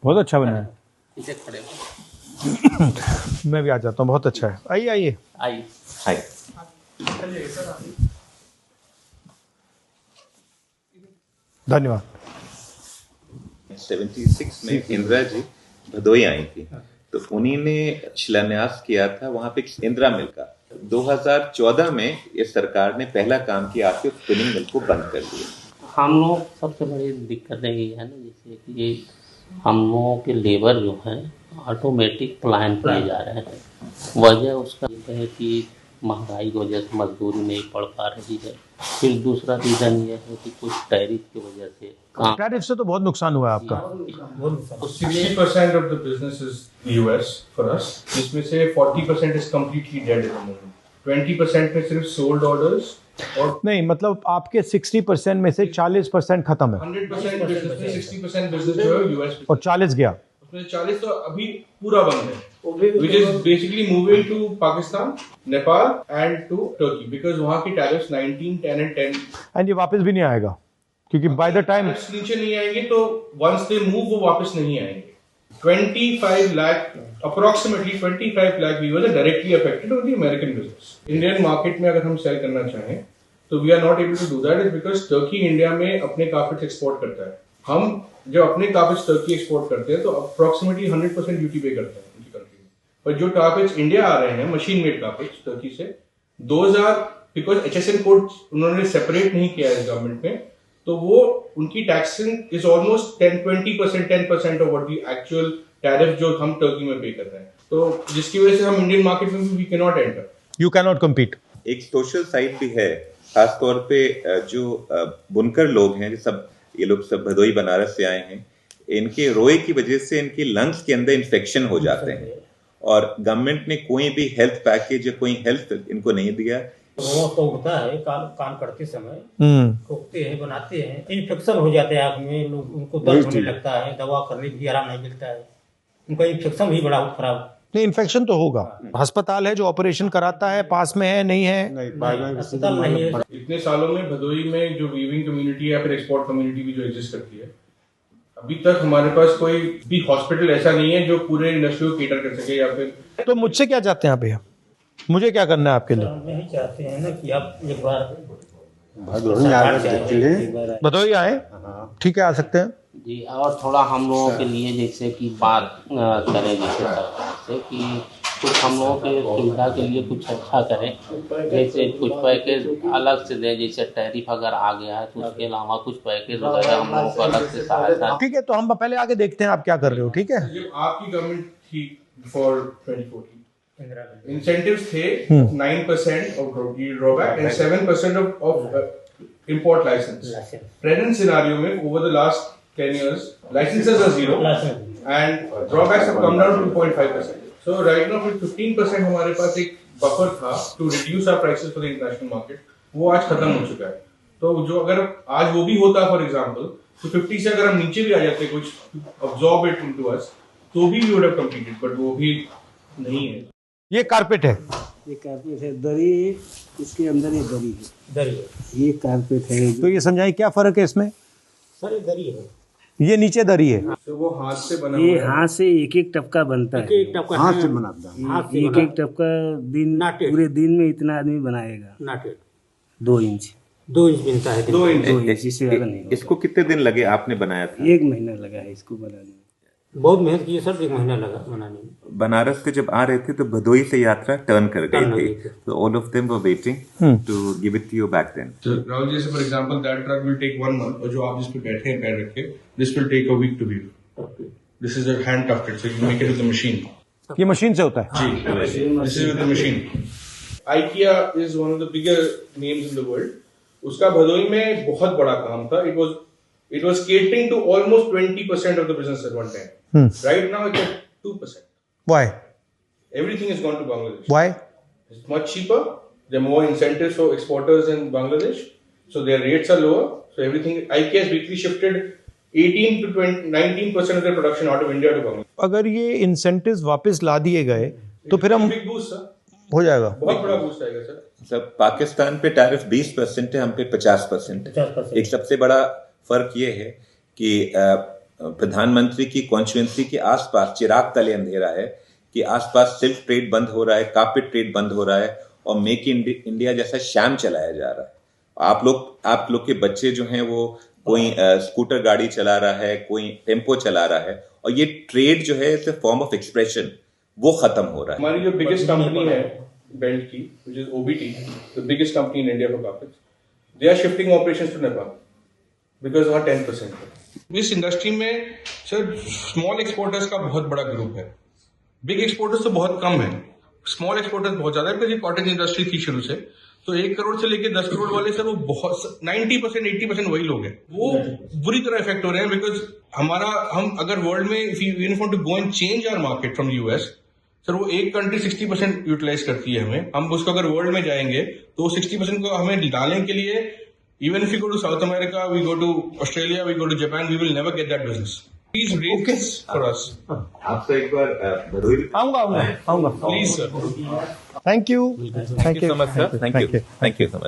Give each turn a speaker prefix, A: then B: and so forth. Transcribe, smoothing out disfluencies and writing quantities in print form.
A: बहुत अच्छा बना है।
B: पीछे खड़े हो।
A: मैं भी आ जाता हूँ, बहुत अच्छा है। आइए आइए
B: आइए।
C: हाय।
A: धन्यवाद।
C: 76 में इंदिरा जी भदोई आई थी, तो उन्हीं ने शिलान्यास किया था वहां पे इंदिरा मिल का। 2014 में ये सरकार ने पहला काम किया, आपके स्पिनिंग मिल को बंद कर दिया।
B: हम लोग सबसे बड़ी दिक्कत यही है ना, जैसे कि हम लोगों के लेबर जो है ऑटोमेटिक प्लांट किए जा रहे हैं। वजह उसका ये है कि महंगाई की वजह से मजदूरी नहीं पड़ पा रही है। फिर दूसरा रीज़न ये है कि कुछ टैरिफ की वजह से काम,
A: टैरिफ से तो बहुत नुकसान हुआ है आपका।
D: 60% of the business is US for us, जिसमें से 40% is completely dead at the moment. 20% में सिर्फ sold orders और
A: नहीं, मतलब आपके 60% में से 40% खत्म है
D: 100% business में 60% business जो है US
A: और 40 गया।
D: उसमें 40 तो अभी पूरा बंद है, which is basically moving to Pakistan, Nepal and to Turkey because वहाँ की tariffs 19, 10 and 10
A: एंड ये वापस भी नहीं आएगा क्योंकि बाय द टाइम
D: tariffs नीचे नहीं आएंगे, तो once they move वो वापस नहीं आएंगे। 25 lakh, approximately 25 lakh viewers are directly affected on the American business. Indian market में अगर हम sell करना चाहें तो we are not able to do that is because Turkey India में अपने carpets export करता है। हम जब अपने carpets Turkey export करते हैं तो approximately 100% duty pay करते हैं उनकी country में। पर जो carpets India आ रहे हैं machine made carpets Turkey से, those are because HSN code उन्होंने separate नहीं किया है गवर्नमेंट में, तो वो उनकी taxing is almost 10% of what the actual tariff जो हम टर्की में पे कर रहे हैं, तो जिसकी वजह से हम इंडियन मार्केट में we can not enter.
A: You can not compete.
C: एक सोशल साइड भी है, खास तौर पे जो बुनकर लोग हैं, सब ये लोग सब भदोई बनारस से आए हैं, इनके रोए की वजह से इनके लंग्स के अंदर इन्फेक्शन हो जाते हैं और गवर्नमेंट ने कोई भी हेल्थ पैकेज या कोई हेल्थ इनको नहीं दिया।
E: रोआ तो उठता है काम करते समय, ठोकते हैं, बनाते हैं, इन्फेक्शन हो जाते हैं आँख में, लोग उनको दर्द होने लगता है, दवा करने भी आराम नहीं मिलता है, उनका इन्फेक्शन भी बड़ा खराब।
A: नहीं, इन्फेक्शन तो होगा। अस्पताल है जो ऑपरेशन कराता है, पास में है नहीं है?
E: अस्पताल नहीं है।
D: इतने सालों में भदोई में जो वीविंग कम्युनिटी या फिर एक्सपोर्ट कम्युनिटी भी जो एग्जिस्ट करती है, अभी तक हमारे पास कोई भी हॉस्पिटल ऐसा नहीं है जो पूरे इंडस्ट्री को केटर कर सके। या फिर
A: तो मुझसे क्या चाहते हैं आप भैया? मुझे क्या करना है आपके लिए?
E: हम यही चाहते हैं ना कि आप एक बार
A: भदोई आए, ठीक है, आ सकते हैं
B: जी। और थोड़ा हम लोगों के लिए जैसे कि बात करें जैसे सरकार से कि कुछ हम लोगों के सुविधा के लिए कुछ अच्छा करें, जैसे कुछ पैकेज अलग से दें, जैसे टैरिफ अगर आ गया है तो उसके अलावा कुछ पैकेज वगैरह हम लोगों को अलग से सहायता।
A: ठीक है, तो हम पहले आगे देखते हैं आप क्या कर रहे हो। ठीक है,
D: जब आपकी गवर्नमेंट थी बिफोर 2014, incentives थे 9% of drawback and 7% of import license. Present scenario में over the last 10 years licenses are 0 and drawbacks have come down to 2.5%. So right now 15% हमारे पास एक buffer था to reduce our prices for the international market, वो आज खत्म हो चुका है। तो जो अगर आज वो भी होता for example, तो 50 से अगर हम नीचे भी आ जाते कुछ absorb it into us, तो भी we would have competed, but वो भी नहीं है।
A: ये कारपेट है,
F: ये कारपेट है, दरी, इसके अंदर ये दरी है,
E: दरी
F: ये कारपेट है।
A: तो ये समझाइए क्या फर्क है इसमें?
E: सर ये दरी है,
A: ये नीचे दरी है,
D: तो वो हाथ से बना
F: ये
D: हुआ है।
F: हाथ से एक एक टपका बनता है,
E: एक टपका
F: हाथ से बनाता है,
E: हाथ से
F: एक एक टपका दिन
E: नाटे।
F: पूरे दिन में इतना आदमी बनाएगा।
E: नाटेड
F: 2 इंच
E: 2 इंच मिलता है।
D: 2 इंच।
F: 2 इंच इससे ज्यादा नहीं होगा।
C: इसको कितने दिन लगे आपने बनाया था?
F: 1 महीना लगा है इसको बनाने में।
E: बहुत मेहनत की है सर, 1 महीना लगा बनाने में।
C: बनारस से जब आ रहे थे तो भदोई से यात्रा टर्न कर
E: टर्न हो
C: गई
E: गई
C: थी,
E: थी।
C: तो all of them were waiting to give it to you back then.
D: So Rahul ji, for example that truck will take 1 month, और जो आप जिस पे बैठे हैं पैर रखे, this will take a week to weave. This is a hand tufted, so you make it with the machine.
A: ये मशीन से होता है।
D: जी, this is with the machine. IKEA is one of the bigger names in the world. उसका भदोई में बहुत बड़ा काम था। It was catering to almost 20% of the business at one time. Right now it's at 2%.
A: Why?
D: Everything has gone to Bangladesh.
A: Why?
D: It's much cheaper. There are more incentives for exporters in Bangladesh, so their rates are lower. So everything, IKEA has basically shifted 18 to 19% of their production out of India to Bangladesh.
A: अगर ये incentives वापस ला दिए गए तो फिर हम
D: Big boost, sir.
A: हो जाएगा।
D: बहुत बड़ा बूस्ट आएगा सर।
C: सब पाकिस्तान पे टैरिफ 20% है, हम पे 50%।
E: 50%।
C: एक सबसे बड़ा फर्क ये है कि प्रधानमंत्री की कॉन्स्टिट्यूंसी के आसपास चिराग तले अंधेरा है कि आसपास सिल्क ट्रेड बंद हो रहा है, कारपेट ट्रेड बंद हो रहा है और मेक इन इंडिया जैसा शैम चलाया जा रहा है। आप लोग के बच्चे जो हैं वो कोई स्कूटर गाड़ी चला रहा है, कोई टेम्पो चला रहा है और ये ट्रेड जो है it's a form of expression, वो खत्म हो रहा है।
D: हमारी जो बिगेस्ट कंपनी है बेल्ट की, which is OBT, the biggest company in India for carpets, they are shifting operations to Nepal because वहाँ 10% है। इस इंडस्ट्री में सर स्मॉल एक्सपोर्टर्स का बहुत बड़ा ग्रुप है, बिग एक्सपोर्टर्स तो बहुत कम है, स्मॉल एक्सपोर्टर्स बहुत ज्यादा है बिकॉज ये कॉटेज इंडस्ट्री थी शुरू से। तो 1 करोड़ से लेके 10 करोड़ वाले सर वो बहुत 90% 80% वही लोग हैं, वो बुरी तरह इफेक्ट हो रहे हैं बिकॉज हम अगर वर्ल्ड में if you want to go and change our market from US, sir वो एक कंट्री 60% यूटिलाइज करती है हमें, हम उसको अगर वर्ल्ड में जाएंगे तो 60% को हमें डालने के लिए even if you go to South America, we go to Australia, we go to Japan, we will never get that business. Please rate this for us.
C: आपसे एक बार भदोही
A: आऊंगा
D: please sir.
A: Thank you
C: so much sir, thank you so much.